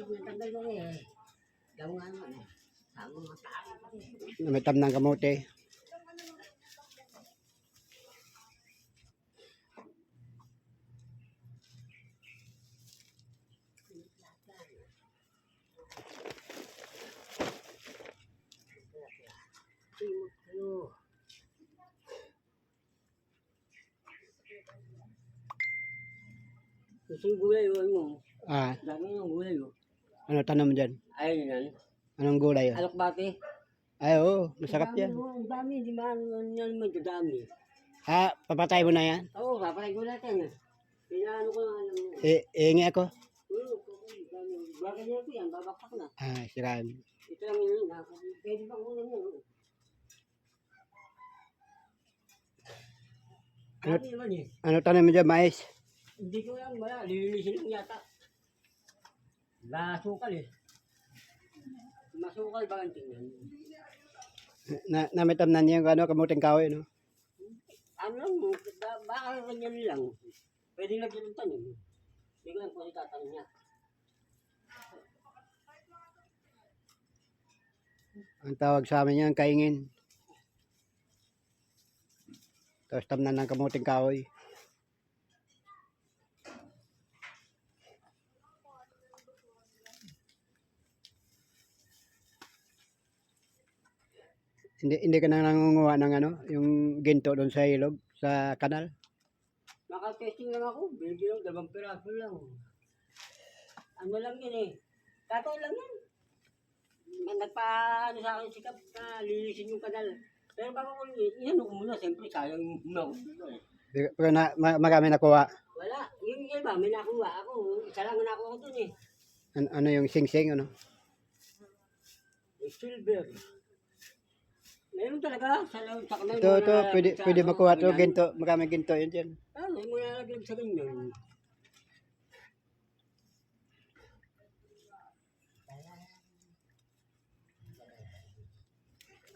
natanggal ko eh. Daw nga naman eh. Tama mga tao. Namitam ng kamote. Gusto yung gulay yun mo. Ah, Dami yung gulay yun. ano tanong mo dyan? Ayun yan. Anong gulay yun? Alokbate. Ay, oo, masarap yan. Ang dami, di ba? Ano yan madadami. Ha, papatay mo na yan? Oo, papalay ko natin. Pinaano ko lang. Iingi ako. Bakit niya ko yan, babakpak na. Ah, siraan. Ito lang yun, pwede bang kunin yun. Dami naman eh. Ano tanong mo dyan, mais? Hindi ko lang wala, lilinisin lang yata. Masukal eh. Masukal ba ang tingnan? Namitam na niya yung ano, kamuting kahoy, no? Ano lang, baka ganyan lang. Pwede lagyan ng tanim. Hindi ko lang kung itatanong niya. Ang tawag sa amin yan, kaingin. Tapos tamnan ng kamuting kahoy. Hindi ka na nangunguha ng ano, yung ginto doon sa ilog, sa kanal. Naka-testing lang ako, binigyan lang, 2 piraso lang. Ano lang yun eh. Katoy lang yan. Nagpa-ano sa akin sikap na linisin yung kanal. Pero bago ko yan ko muna, siyempre sayang na ako. Pero marami nakuha. Wala, yung iba may nakuha ako. Isa lang nakuha ko dun eh. Ano yung sing-sing, ano? Silver. Meron talaga sa kanal. Ito, pwede makuha to, ginto. Maraming ginto yun dyan. Ah, may mga lagyan sa ganyan.